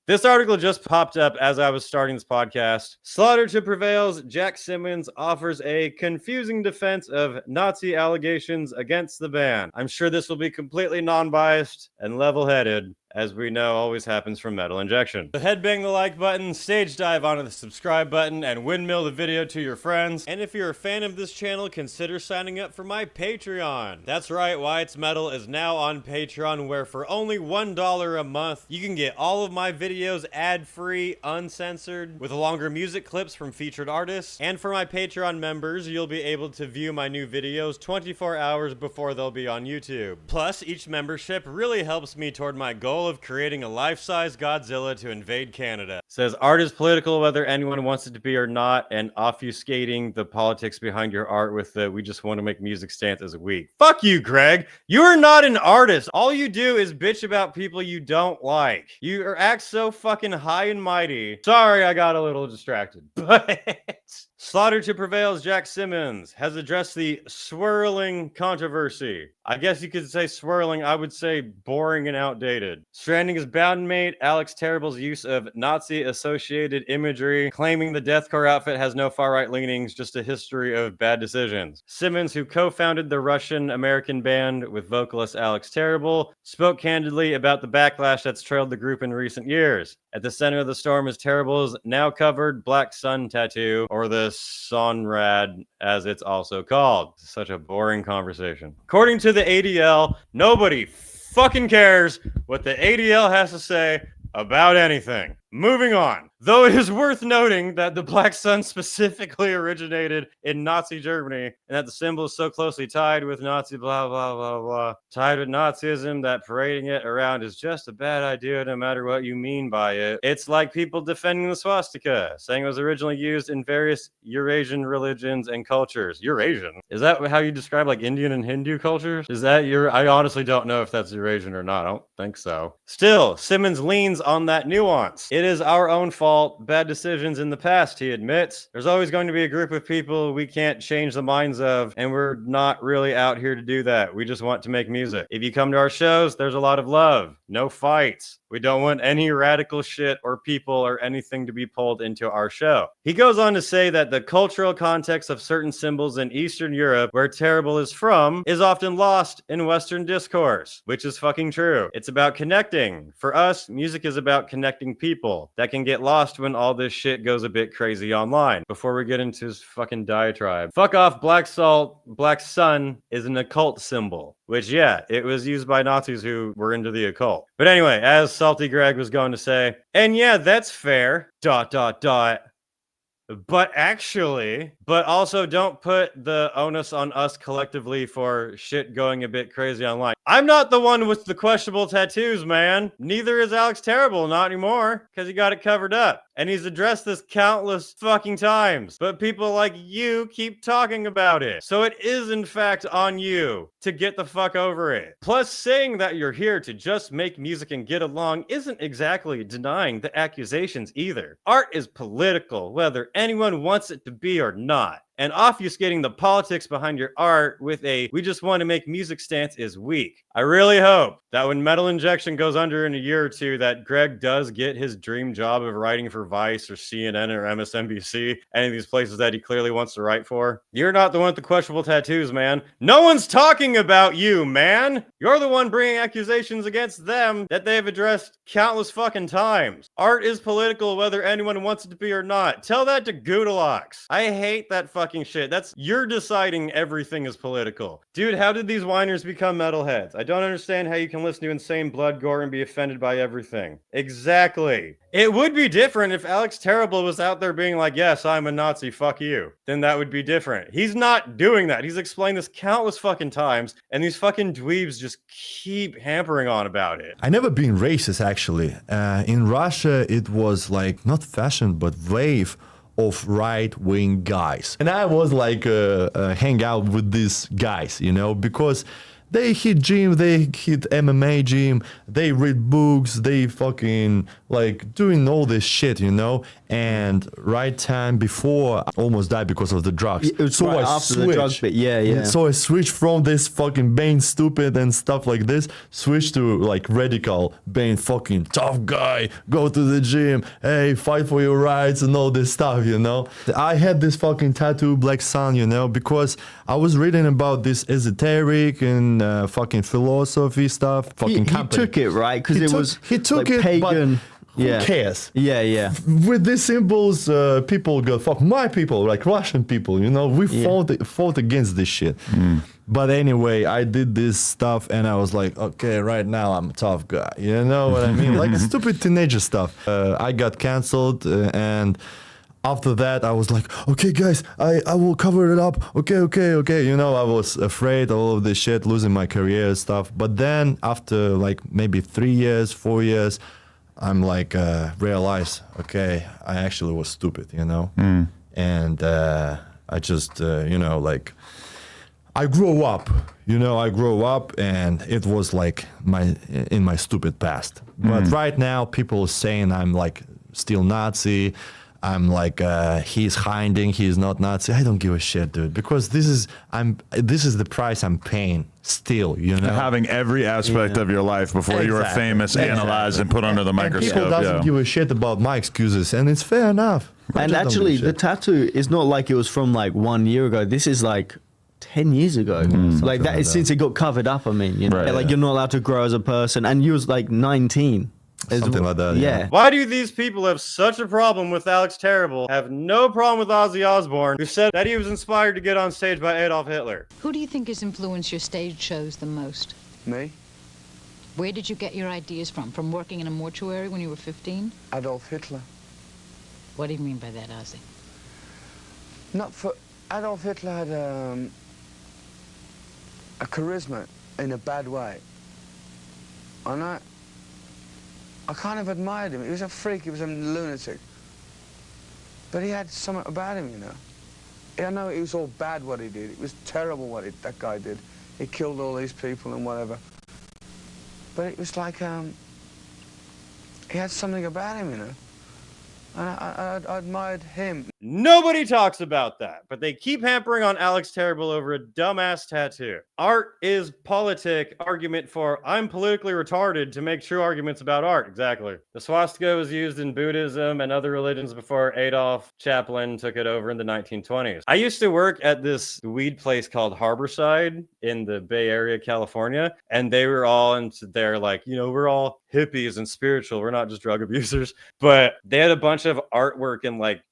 This article just popped up as I was starting this podcast. Slaughter to Prevail's Jack Simmons offers a confusing defense of Nazi allegations against the band. I'm sure this will be completely non-biased and level-headed, as we know always happens from Metal Injection. So headbang the like button, stage dive onto the subscribe button, and windmill the video to your friends. And if you're a fan of this channel, consider signing up for my Patreon. That's right, Why It's Metal is now on Patreon, where for only $1 a month, you can get all of my videos ad-free, uncensored, with longer music clips from featured artists. And for my Patreon members, you'll be able to view my new videos 24 hours before they'll be on YouTube. Plus, each membership really helps me toward my goal of creating a life-size Godzilla to invade Canada. Says art is political whether anyone wants it to be or not, and obfuscating the politics behind your art with the we just want to make music stance is weak. Fuck you, Greg. You are not an artist. All you do is bitch about people you don't like. You act so fucking high and mighty. Sorry, I got a little distracted. But Slaughter to Prevail's Jack Simmons has addressed the swirling controversy. I guess you could say swirling, I would say boring and outdated. Stranding his bandmate Alex Terrible's use of Nazi-associated imagery, claiming the deathcore outfit has no far-right leanings, just a history of bad decisions. Simmons, who co-founded the Russian-American band with vocalist Alex Terrible, spoke candidly about the backlash that's trailed the group in recent years. At the center of the storm is Terrible's now-covered black sun tattoo, or the Sonrad, as it's also called. Such a boring conversation. According to the ADL, nobody fucking cares what the ADL has to say about anything. Moving on. Though it is worth noting that the Black Sun specifically originated in Nazi Germany, and that the symbol is so closely tied with Nazi blah blah blah blah, tied with Nazism that parading it around is just a bad idea no matter what you mean by it. It's like people defending the swastika, saying it was originally used in various Eurasian religions and cultures. Eurasian? Is that how you describe like Indian and Hindu cultures? Is that I honestly don't know if that's Eurasian or not. I don't think so. Still, Simmons leans on that nuance. It is our own fault, bad decisions in the past, he admits. There's always going to be a group of people we can't change the minds of, and we're not really out here to do that. We just want to make music. If you come to our shows, there's a lot of love, no fights. We don't want any radical shit or people or anything to be pulled into our show. He goes on to say that the cultural context of certain symbols in Eastern Europe, where Terrible is from, is often lost in Western discourse, which is fucking true. It's about connecting. For us, music is about connecting people. That can get lost when all this shit goes a bit crazy online. Before we get into his fucking diatribe. Fuck off, Black Salt. Black Sun is an occult symbol. Which, yeah, it was used by Nazis who were into the occult. But anyway, as Salty Greg was going to say, and yeah, that's fair, ... But actually, but also don't put the onus on us collectively for shit going a bit crazy online. I'm not the one with the questionable tattoos, man. Neither is Alex Terrible, not anymore, because he got it covered up. And he's addressed this countless fucking times. But people like you keep talking about it. So it is in fact on you to get the fuck over it. Plus, saying that you're here to just make music and get along isn't exactly denying the accusations either. Art is political, whether anyone wants it to be or not. And obfuscating the politics behind your art with a we just want to make music stance is weak. I really hope that when Metal Injection goes under in a year or two, that Greg does get his dream job of writing for Vice or CNN or MSNBC, any of these places that he clearly wants to write for. You're not the one with the questionable tattoos, man. No one's talking about you, man. You're the one bringing accusations against them that they've addressed countless fucking times. Art is political whether anyone wants it to be or not. Tell that to Goodalox. I hate that fucking shit. You're deciding everything is political. Dude, how did these whiners become metalheads? I don't understand how you can listen to insane blood gore and be offended by everything. Exactly. It would be different if Alex Terrible was out there being like, yes, I'm a Nazi, fuck you. Then that would be different. He's not doing that. He's explained this countless fucking times, and these fucking dweebs just keep hampering on about it. I never been racist, actually. In Russia, it was like, not fashion, but wave of right-wing guys. And I was like, hang out with these guys, you know, because they hit gym, they hit MMA gym, they read books, they fucking like doing all this shit, you know, and right time before I almost died because of the drugs. It was right after the drug bit. Yeah. So I switched from this fucking being stupid and stuff like this, switched to like radical, being fucking tough guy, go to the gym, hey, fight for your rights and all this stuff, you know. I had this fucking tattoo, Black Sun, you know, because I was reading about this esoteric and fucking philosophy stuff. Fucking he took it, right? Because it was he took like it, pagan. but who cares? Yeah. With these symbols, people go, fuck my people, like Russian people, you know, we fought against this shit. But anyway, I did this stuff and I was like, okay, right now I'm a tough guy. You know what I mean? Like stupid teenager stuff. I got canceled and after that, I was like, okay, guys, I will cover it up. Okay. You know, I was afraid of all of this shit, losing my career and stuff. But then after like maybe 3 years, 4 years, I'm like, realize, okay, I actually was stupid, you know? And I just, you know, like, I grew up, you know, and it was like in my stupid past. But right now, people are saying I'm like still Nazi. I'm like, he's hiding, he's not Nazi. I don't give a shit, dude, because this is the price I'm paying still, you know? Having every aspect of your life before you were famous analyzed and put under the microscope. And people doesn't give a shit about my excuses, and it's fair enough. And actually, the tattoo is not like it was from like 1 year ago. This is like 10 years ago. Like that is since it got covered up, I mean, you know? Right, like you're not allowed to grow as a person, and you was like 19. Something like that. Yeah. Why do these people have such a problem with Alex Terrible, have no problem with Ozzy Osbourne, who said that he was inspired to get on stage by Adolf Hitler? Who do you think has influenced your stage shows the most? Me? Where did you get your ideas from? From working in a mortuary when you were 15? Adolf Hitler. What do you mean by that, Ozzy? Not for... Adolf Hitler had a charisma in a bad way. And I kind of admired him. He was a freak, he was a lunatic. But he had something about him, you know. I know it was all bad what he did. It was terrible what that guy did. He killed all these people and whatever. But it was like, he had something about him, you know. And I admired him. Nobody talks about that, but they keep hampering on Alex Terrible over a dumbass tattoo. Art is politic argument for I'm politically retarded to make true arguments about art. Exactly. The swastika was used in Buddhism and other religions before Adolf Chaplin took it over in the 1920s. I used to work at this weed place called Harborside in the Bay Area, California, and they were all into their like, you know, we're all hippies and spiritual. We're not just drug abusers. But they had a bunch of artwork and like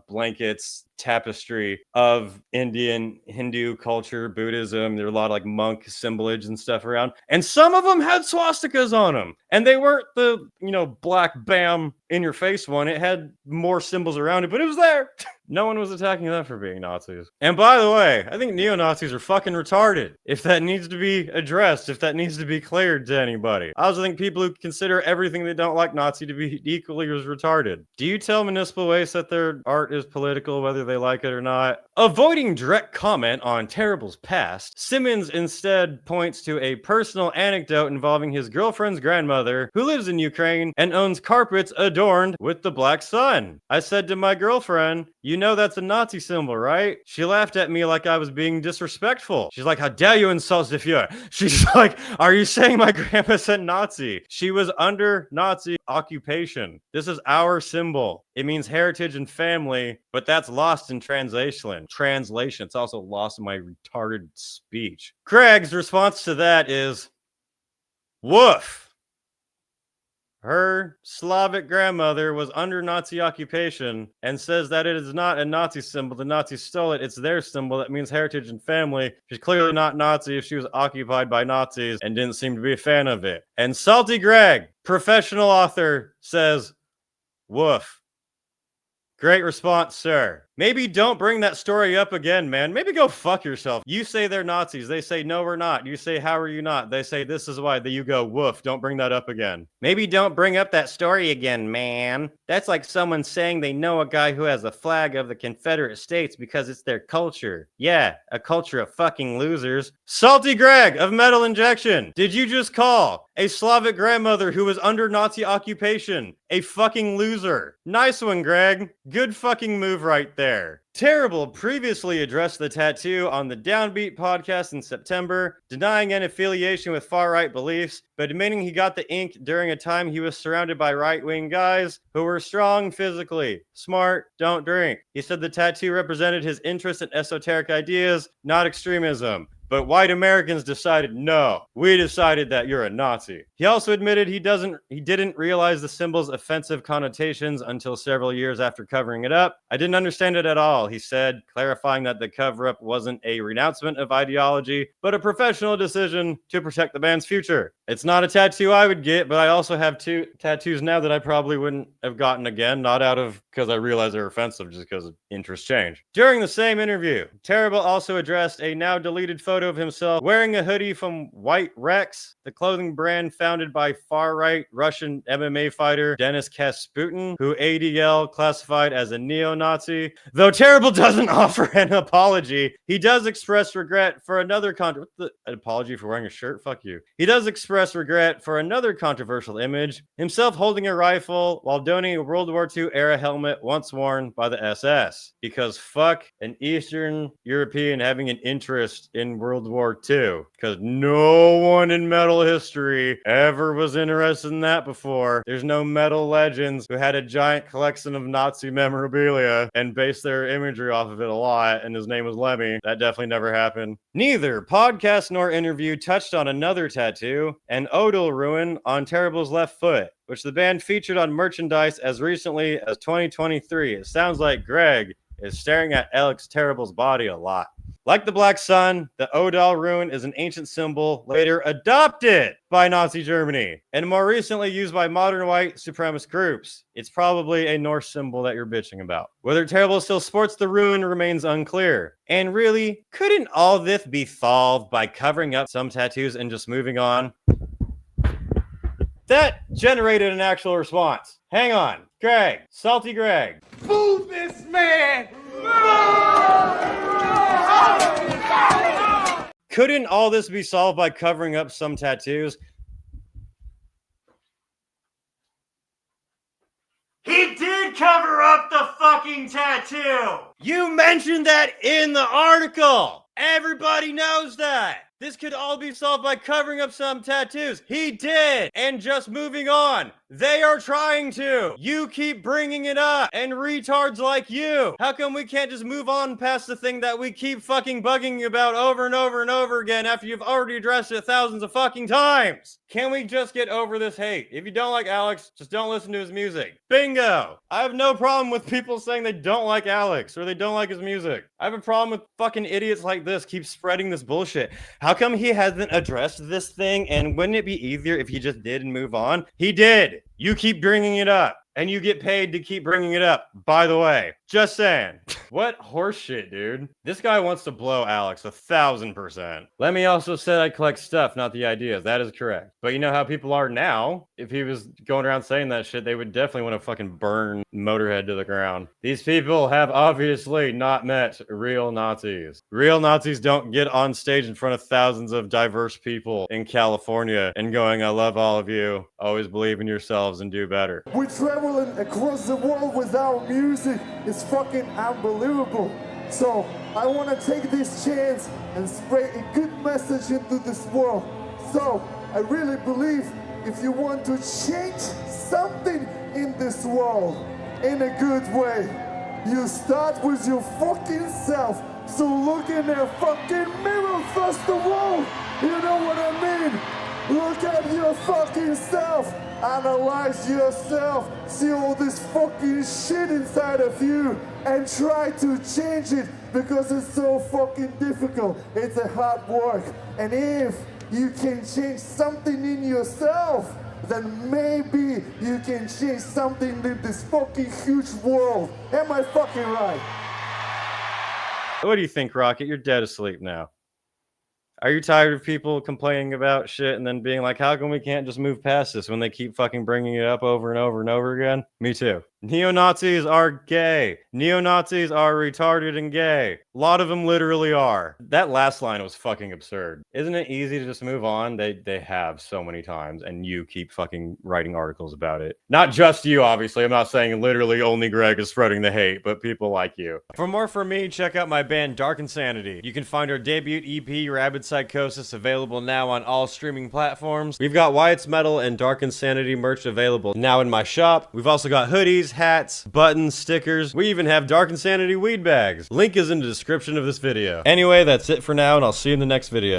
blankets, tapestry of Indian, Hindu culture, Buddhism. There were a lot of like monk assemblage and stuff around. And some of them had swastikas on them. And they weren't the, you know, black bam in your face one. It had more symbols around it, but it was there. No one was attacking them for being Nazis. And by the way, I think neo-Nazis are fucking retarded. If that needs to be addressed, if that needs to be cleared to anybody. I also think people who consider everything they don't like Nazi to be equally as retarded. Do you tell municipal waste that their art is political, whether they like it or not? Avoiding direct comment on Terrible's past, Simmons instead points to a personal anecdote involving his girlfriend's grandmother, who lives in Ukraine and owns carpets adorned with the black sun. I said to my girlfriend, you know that's a Nazi symbol, right? She laughed at me like I was being disrespectful. She's like, how dare you insult the Fuhrer? She's like, are you saying my grandma said Nazi? She was under Nazi occupation. This is our symbol. It means heritage and family, but that's lost in translation. It's also lost in my retarded speech. Craig's response to that is, woof. Her Slavic grandmother was under Nazi occupation and says that it is not a Nazi symbol. The Nazis stole it. It's their symbol. That means heritage and family. She's clearly not Nazi if she was occupied by Nazis and didn't seem to be a fan of it. And Salty Greg, professional author, says, woof. Great response, sir. Maybe don't bring that story up again, man. Maybe go fuck yourself. You say they're Nazis. They say, no, we're not. You say, how are you not? They say, this is why. Then you go, woof, don't bring that up again. Maybe don't bring up that story again, man. That's like someone saying they know a guy who has a flag of the Confederate States because it's their culture. Yeah, a culture of fucking losers. Salty Greg of Metal Injection. Did you just call a Slavic grandmother who was under Nazi occupation a fucking loser? Nice one, Greg. Good fucking move right there. Terrible previously addressed the tattoo on the Downbeat podcast in September, denying any affiliation with far-right beliefs, but admitting he got the ink during a time he was surrounded by right-wing guys who were strong physically, smart, don't drink. He said the tattoo represented his interest in esoteric ideas, not extremism. But white Americans decided, no, we decided that you're a Nazi. He also admitted he didn't realize the symbol's offensive connotations until several years after covering it up. I didn't understand it at all, he said, clarifying that the cover-up wasn't a renouncement of ideology, but a professional decision to protect the band's future. It's not a tattoo I would get, but I also have 2 tattoos now that I probably wouldn't have gotten again, not out of because I realized they're offensive, just because interests change. During the same interview, Terrible also addressed a now deleted photo of himself wearing a hoodie from White Rex, the clothing brand founded by far-right Russian MMA fighter Denis Kasputin, who ADL classified as a neo-Nazi. Though Terrible doesn't offer an apology, he does express regret for another an apology for wearing a shirt? Fuck you. He does express regret for another controversial image, himself holding a rifle while donning a World War II era helmet once worn by the SS. Because fuck an Eastern European having an interest in World War II. Because no one in metal history ever was interested in that before. There's no metal legends who had a giant collection of Nazi memorabilia and based their imagery off of it a lot, and his name was Lemmy. That definitely never happened. Neither podcast nor interview touched on another tattoo, an odal ruin on Terrible's left foot, which the band featured on merchandise as recently as 2023. It sounds like Greg is staring at Alex Terrible's body a lot. Like the Black Sun, the Odal rune is an ancient symbol later adopted by Nazi Germany and more recently used by modern white supremacist groups. It's probably a Norse symbol that you're bitching about. Whether Terrible still sports the rune remains unclear. And really, couldn't all this be solved by covering up some tattoos and just moving on? That generated an actual response. Hang on. Greg. Salty Greg. Boo this man! Couldn't all this be solved by covering up some tattoos? He did cover up the fucking tattoo! You mentioned that in the article! Everybody knows that! This could all be solved by covering up some tattoos. He did! And just moving on. They are trying to. You keep bringing it up. And retards like you. How come we can't just move on past the thing that we keep fucking bugging you about over and over and over again after you've already addressed it thousands of fucking times? Can we just get over this hate? If you don't like Alex, just don't listen to his music. Bingo! I have no problem with people saying they don't like Alex or they don't like his music. I have a problem with fucking idiots like this keep spreading this bullshit. How come he hasn't addressed this thing? And wouldn't it be easier if he just did and move on? He did. You keep bringing it up. And you get paid to keep bringing it up, by the way. Just saying. What horseshit, dude. This guy wants to blow Alex 1,000%. Lemmy also said I collect stuff, not the ideas. That is correct. But you know how people are now? If he was going around saying that shit, they would definitely want to fucking burn Motorhead to the ground. These people have obviously not met real Nazis. Real Nazis don't get on stage in front of thousands of diverse people in California and going, I love all of you. Always believe in yourselves and do better. We're traveling across the world with our music. It's fucking unbelievable. So I want to take this chance and spread a good message into this world. So I really believe if you want to change something in this world in a good way, you start with your fucking self. So look in the fucking mirror first of all. You know what I mean? Look at your fucking self. Analyze yourself. See all this fucking shit inside of you and try to change it because it's so fucking difficult. It's a hard work. And if you can change something in yourself, then maybe you can change something in this fucking huge world. Am I fucking right? What do you think, Rocket? You're dead asleep now. Are you tired of people complaining about shit and then being like, how come we can't just move past this when they keep fucking bringing it up over and over and over again? Me too. Neo-Nazis are gay. Neo-Nazis are retarded and gay. A lot of them literally are. That last line was fucking absurd. Isn't it easy to just move on? They have so many times, and you keep fucking writing articles about it. Not just you, obviously. I'm not saying literally only Greg is spreading the hate, but people like you. For more from me, check out my band Dark Insanity. You can find our debut EP, Rabid Psychosis, available now on all streaming platforms. We've got Wyatt's Metal and Dark Insanity merch available now in my shop. We've also got hoodies, hats, buttons, stickers. We even have Dark Insanity weed bags. Link is in the description of this video. Anyway, that's it for now, and I'll see you in the next video.